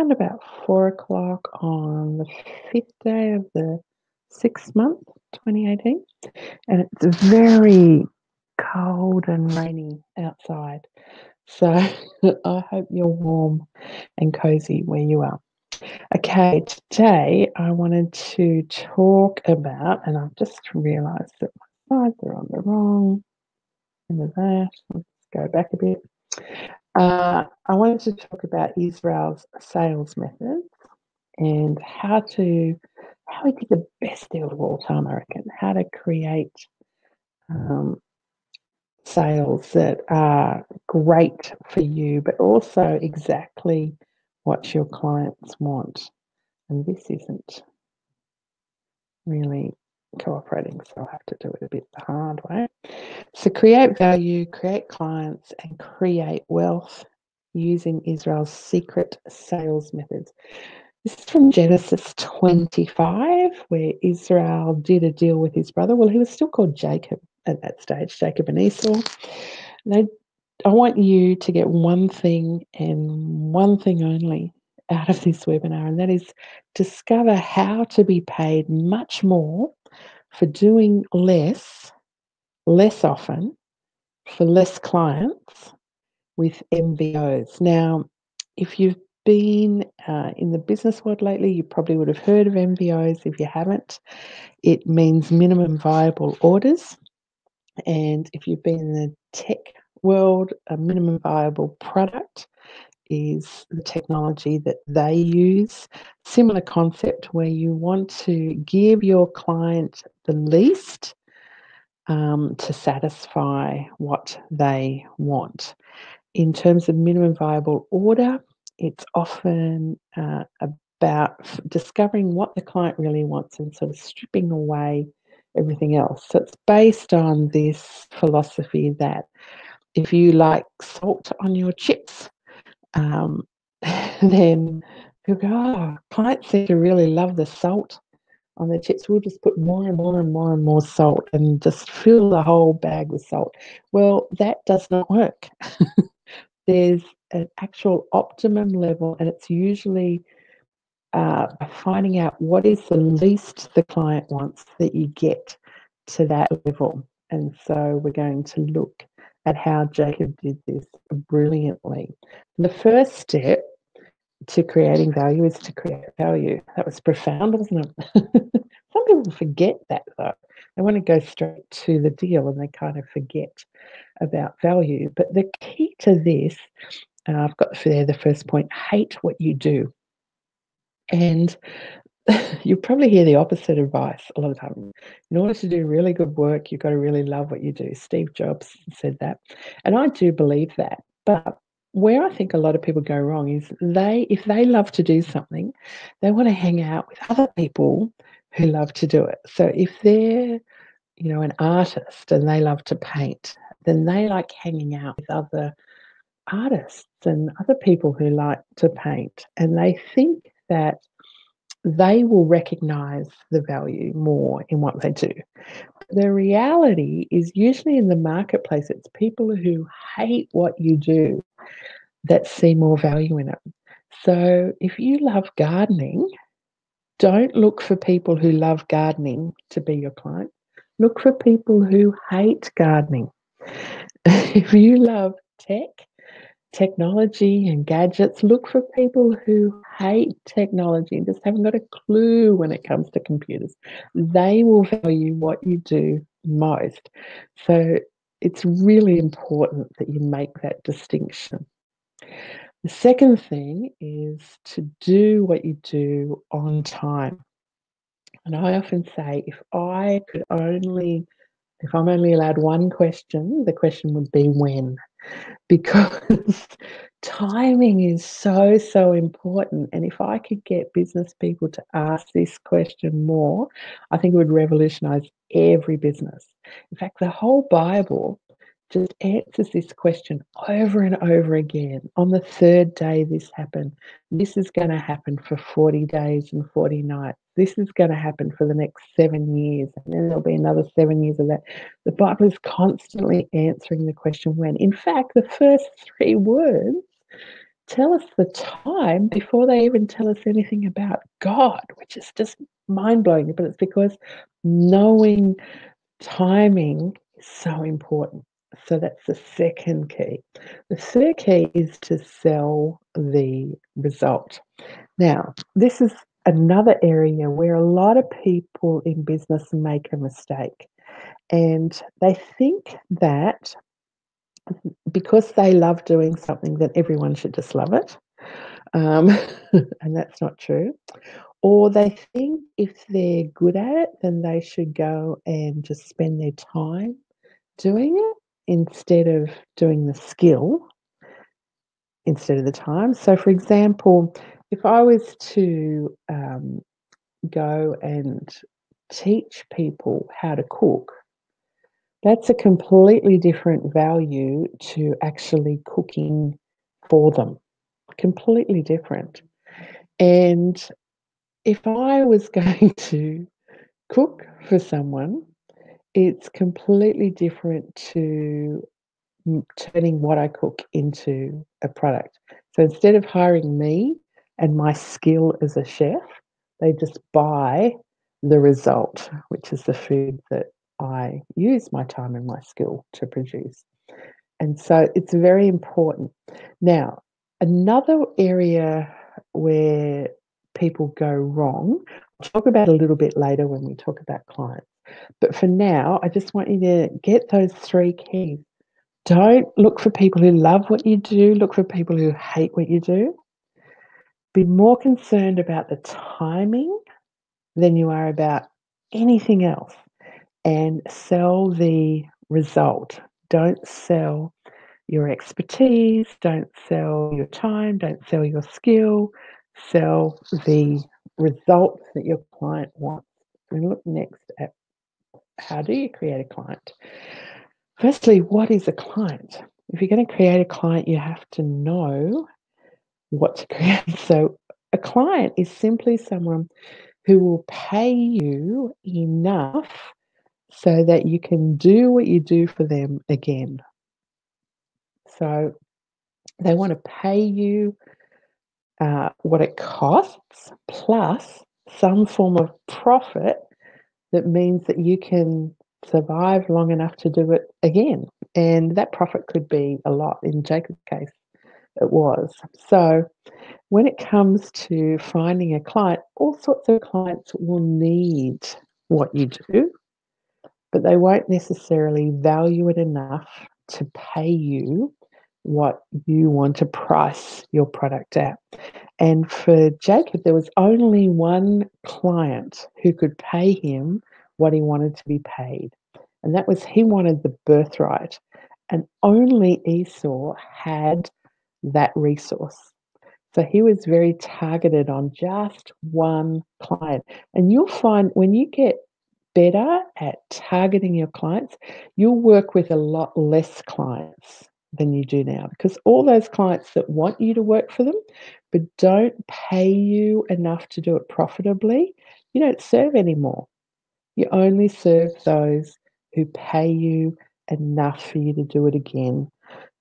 around about 4 o'clock on the 5th day of the 6th month, 2018. And it's very cold and rainy outside. So I hope you're warm and cozy where you are. Okay, today I wanted to talk about, and I've just realised that my slides are on the wrong end of that. Let's go back a bit. I wanted to talk about Israel's sales methods and how we get the best deal of all time, I reckon. How to create sales that are great for you, but also exactly what your clients want. And this isn't really cooperating, so I'll have to do it a bit the hard way. So create value, create clients, and create wealth using Israel's secret sales methods. This is from Genesis 25, where Israel did a deal with his brother. Well, he was still called Jacob at that stage, Jacob and Esau. I want you to get one thing and one thing only out of this webinar, and that is discover how to be paid much more for doing less often, for less clients with MBOs. Now, if you've been in the business world lately, you probably would have heard of MVOs. If you haven't, it means minimum viable orders. And if you've been in the tech world, a minimum viable product is the technology that they use. Similar concept where you want to give your client the least to satisfy what they want. In terms of minimum viable order, it's often about discovering what the client really wants and sort of stripping away everything else. So it's based on this philosophy that if you like salt on your chips, then you'll go, oh, clients seem to really love the salt on their chips. We'll just put more and more and more and more salt and just fill the whole bag with salt. Well, that does not work. There's an actual optimum level, and it's usually finding out what is the least the client wants that you get to that level. And so we're going to look at how Jacob did this brilliantly. The first step to creating value is to create value. That was profound, wasn't it? Some people forget that, though. They want to go straight to the deal and they kind of forget about value. But the key to this, and I've got there the first point, hate what you do. And you'll probably hear the opposite advice a lot of times. In order to do really good work, you've got to really love what you do. Steve Jobs said that. And I do believe that. But where I think a lot of people go wrong is if they love to do something, they want to hang out with other people who love to do it. So if they're, an artist and they love to paint, then they like hanging out with other artists and other people who like to paint. And they think that they will recognize the value more in what they do. The reality is usually in the marketplace, it's people who hate what you do that see more value in it. So if you love gardening, don't look for people who love gardening to be your client. Look for people who hate gardening. If you love technology and gadgets, look for people who hate technology and just haven't got a clue when it comes to computers. They will value what you do most. So it's really important that you make that distinction. The second thing is to do what you do on time. And I often say, if I'm only allowed one question, the question would be when. Because timing is so, so important. And if I could get business people to ask this question more, I think it would revolutionize every business. In fact, the whole Bible just answers this question over and over again. On the third day, this happened. This is going to happen for 40 days and 40 nights. This is going to happen for the next 7 years. And then there'll be another 7 years of that. The Bible is constantly answering the question when. In fact, the first 3 words tell us the time before they even tell us anything about God, which is just mind-blowing, but it's because knowing timing is so important. So that's the second key. The third key is to sell the result. Now, this is another area where a lot of people in business make a mistake. And they think that because they love doing something, that everyone should just love it. Um, and that's not true. Or they think if they're good at it, then they should go and just spend their time doing it instead of doing the skill instead of the time. So, for example, if I was to go and teach people how to cook, that's a completely different value to actually cooking for them. Completely different. And if I was going to cook for someone, it's completely different to turning what I cook into a product. So instead of hiring me and my skill as a chef, they just buy the result, which is the food that I use my time and my skill to produce. And so it's very important. Now, another area where people go wrong, I'll talk about a little bit later when we talk about clients. But for now, I just want you to get those three keys. Don't look for people who love what you do, look for people who hate what you do. Be more concerned about the timing than you are about anything else, and sell the result. Don't sell your expertise, don't sell your time, don't sell your skill, sell the results that your client wants. And look next at how do you create a client? Firstly, what is a client? If you're going to create a client, you have to know what to create. So a client is simply someone who will pay you enough so that you can do what you do for them again. So they want to pay you what it costs plus some form of profit that means that you can survive long enough to do it again. And that profit could be a lot. In Jacob's case, it was. So when it comes to finding a client, all sorts of clients will need what you do, but they won't necessarily value it enough to pay you what you want to price your product at. And for Jacob, there was only one client who could pay him what he wanted to be paid. And that was he wanted the birthright. And only Esau had that resource. So he was very targeted on just one client. And you'll find when you get better at targeting your clients, you'll work with a lot less clients than you do now, because all those clients that want you to work for them but don't pay you enough to do it profitably, you don't serve anymore. You only serve those who pay you enough for you to do it again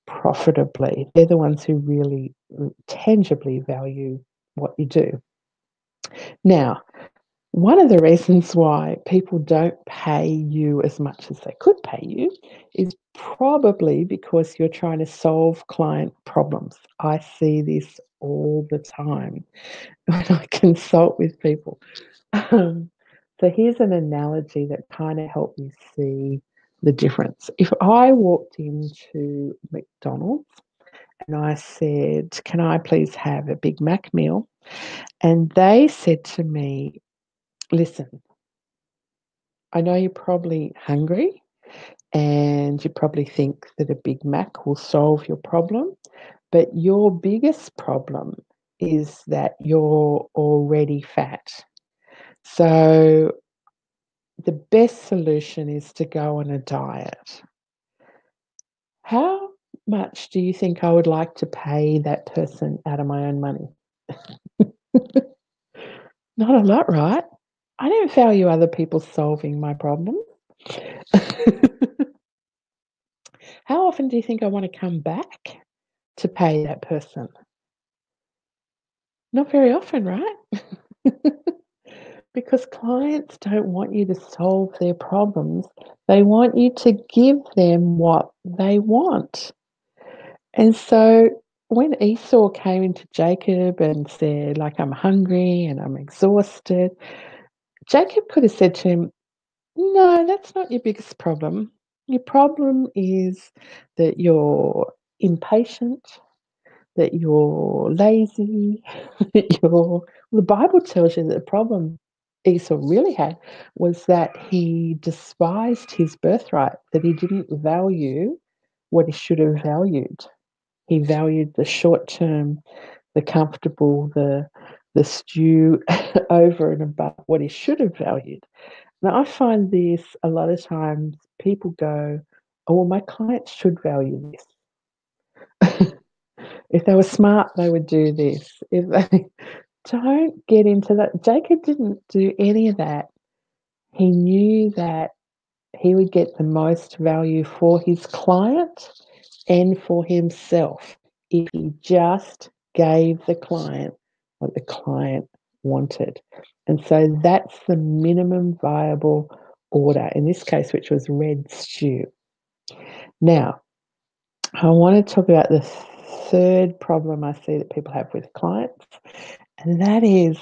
profitably. They're the ones who really tangibly value what you do. Now, one of the reasons why people don't pay you as much as they could pay you is probably because you're trying to solve client problems. I see this all the time when I consult with people. So here's an analogy that kind of helped me see the difference. If I walked into McDonald's and I said, "Can I please have a Big Mac meal?" And they said to me, "Listen, I know you're probably hungry and you probably think that a Big Mac will solve your problem, but your biggest problem is that you're already fat. So the best solution is to go on a diet." How much do you think I would like to pay that person out of my own money? Not a lot, right? I don't value other people solving my problems. How often do you think I want to come back to pay that person? Not very often, right? Because clients don't want you to solve their problems. They want you to give them what they want. And so when Esau came into Jacob and said, like, I'm hungry and I'm exhausted, Jacob could have said to him, no, that's not your biggest problem. Your problem is that you're impatient, that you're lazy, that you're. Well, the Bible tells you that the problem Esau really had was that he despised his birthright, that he didn't value what he should have valued. He valued the short term, the comfortable, the stew over and above what he should have valued. Now, I find this a lot of times people go, oh, well, my clients should value this. If they were smart, they would do this. If they don't get into that, Jacob didn't do any of that. He knew that he would get the most value for his client and for himself if he just gave the client what the client wanted. And so that's the minimum viable order, in this case, which was red stew. Now, I want to talk about the third problem I see that people have with clients, and that is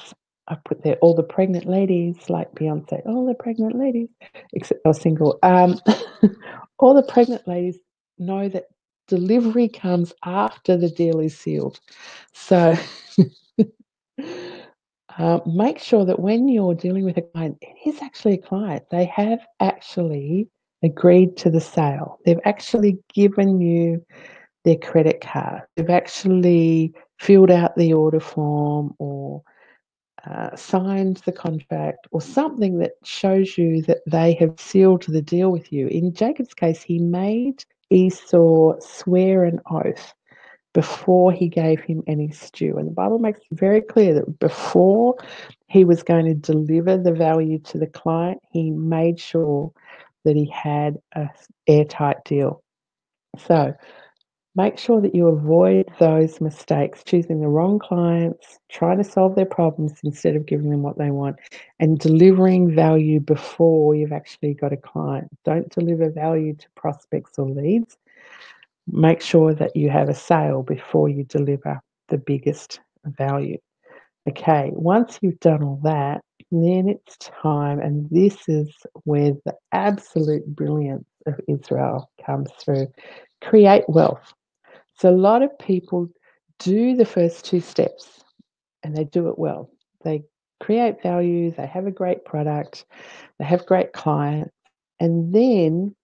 I put there all the pregnant ladies, like Beyonce, all the pregnant ladies, except they're single. All the pregnant ladies know that delivery comes after the deal is sealed. So make sure that when you're dealing with a client, it is actually a client. They have actually agreed to the sale. They've actually given you their credit card. They've actually filled out the order form or signed the contract or something that shows you that they have sealed the deal with you. In Jacob's case, he made Esau swear an oath before he gave him any stew. And the Bible makes it very clear that before he was going to deliver the value to the client, he made sure that he had an airtight deal. So make sure that you avoid those mistakes, choosing the wrong clients, trying to solve their problems instead of giving them what they want, and delivering value before you've actually got a client. Don't deliver value to prospects or leads. Make sure that you have a sale before you deliver the biggest value. Okay, once you've done all that, then it's time, and this is where the absolute brilliance of Israel comes through. Create wealth. So a lot of people do the first two steps and they do it well. They create value, they have a great product, they have great clients, and then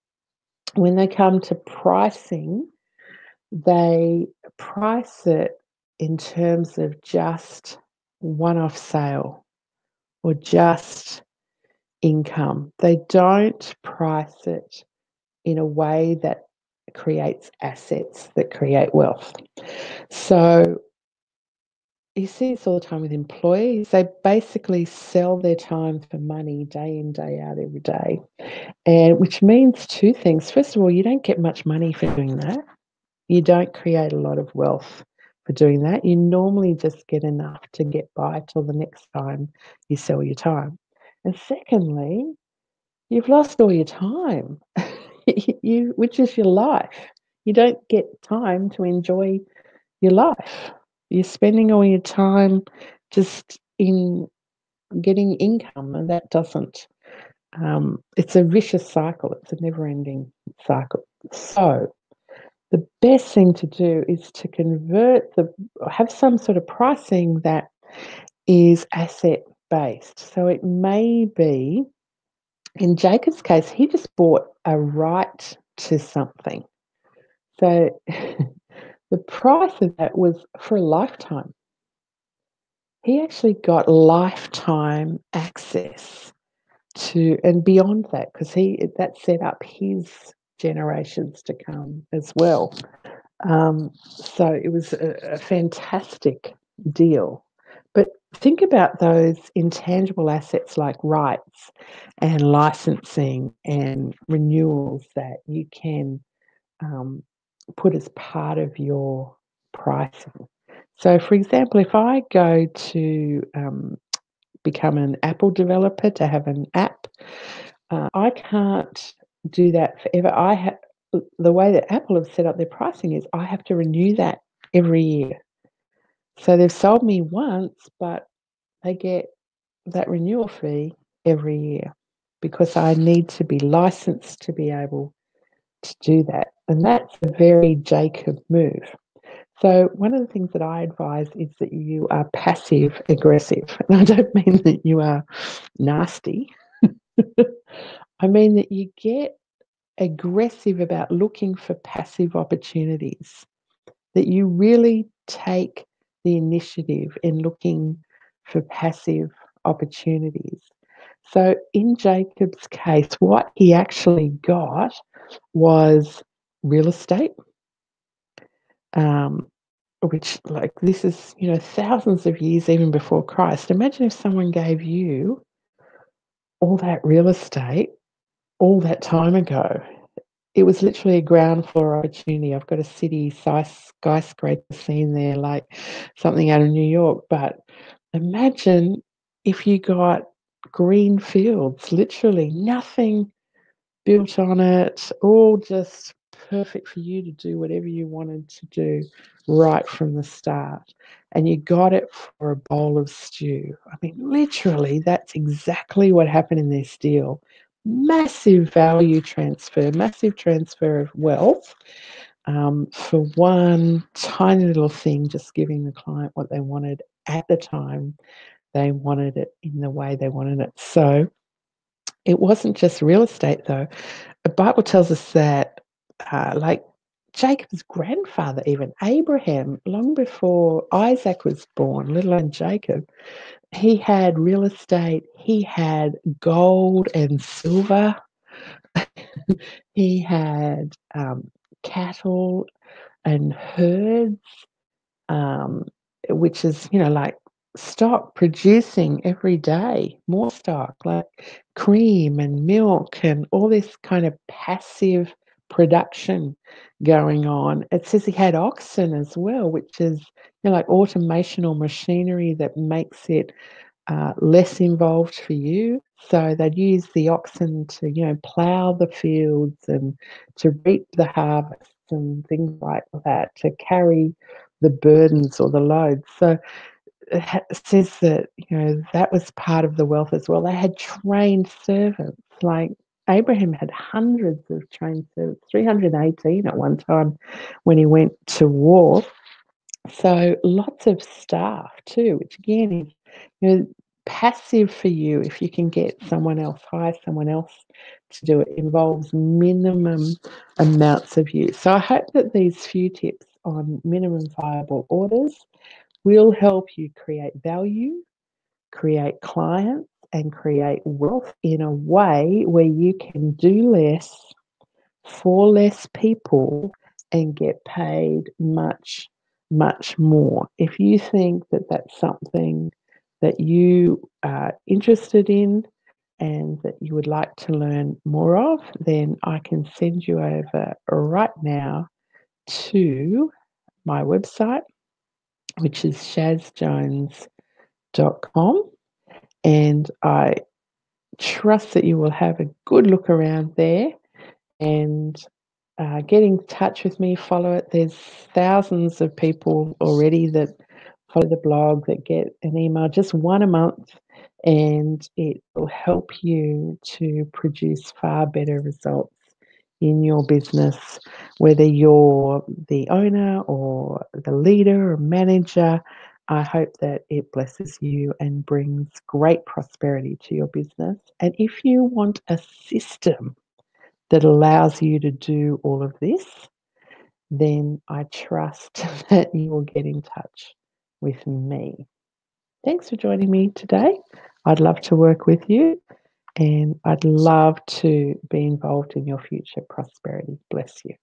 when they come to pricing, they price it in terms of just one-off sale or just income. They don't price it in a way that creates assets that create wealth. So you see this all the time with employees. They basically sell their time for money day in, day out, every day. And which means two things. First of all, you don't get much money for doing that. You don't create a lot of wealth for doing that. You normally just get enough to get by till the next time you sell your time. And secondly, you've lost all your time, which is your life. You don't get time to enjoy your life. You're spending all your time just in getting income, and that doesn't. It's a vicious cycle. It's a never-ending cycle. So the best thing to do is to have some sort of pricing that is asset based. So it may be, in Jacob's case, he just bought a right to something. So the price of that was for a lifetime. He actually got lifetime access to, and beyond that, because that set up his generations to come as well. So it was a fantastic deal. But think about those intangible assets like rights and licensing and renewals that you can put as part of your pricing. So, for example, if I go to become an Apple developer to have an app, I can't do that forever. The way that Apple have set up their pricing is I have to renew that every year. So they've sold me once, but they get that renewal fee every year because I need to be licensed to be able to do that. And that's a very Jacob move. So one of the things that I advise is that you are passive aggressive. And I don't mean that you are nasty. I mean that you get aggressive about looking for passive opportunities, that you really take the initiative in looking for passive opportunities. So in Jacob's case, what he actually got was real estate, which, like, this is, thousands of years even before Christ. Imagine if someone gave you all that real estate all that time ago. It was literally a ground floor opportunity. I've got a city skyscraper scene there, like something out of New York. But imagine if you got green fields, literally nothing built on it, all just perfect for you to do whatever you wanted to do right from the start. And you got it for a bowl of stew. I mean, literally, that's exactly what happened in this deal. Massive value transfer, massive transfer of wealth for one tiny little thing, just giving the client what they wanted at the time they wanted it in the way they wanted it. So it wasn't just real estate, though. The Bible tells us that, like Jacob's grandfather, even Abraham, long before Isaac was born, let alone Jacob, he had real estate, he had gold and silver, he had cattle and herds, um, which is, like stock producing every day, more stock, like cream and milk and all this kind of passive production going on. It says he had oxen as well, which is, like automation or machinery that makes it less involved for you. So they'd use the oxen to, plough the fields and to reap the harvest and things like that, to carry the burdens or the loads. So it says that, that was part of the wealth as well. They had trained servants. Like Abraham had hundreds of trained servants, 318 at one time when he went to war. So lots of staff too, which again is, passive for you. If you can get someone else, hire someone else to do it, involves minimum amounts of use. So I hope that these few tips on minimum viable orders will help you create value, create clients, and create wealth in a way where you can do less for less people and get paid much, much more. If you think that that's something that you are interested in and that you would like to learn more of, then I can send you over right now to my website, which is shazjones.com. And I trust that you will have a good look around there and get in touch with me, follow it. There's thousands of people already that follow the blog that get an email, just one a month, and it will help you to produce far better results in your business, whether you're the owner or the leader or manager. I hope that it blesses you and brings great prosperity to your business. And if you want a system that allows you to do all of this, then I trust that you will get in touch with me. Thanks for joining me today. I'd love to work with you and I'd love to be involved in your future prosperity. Bless you.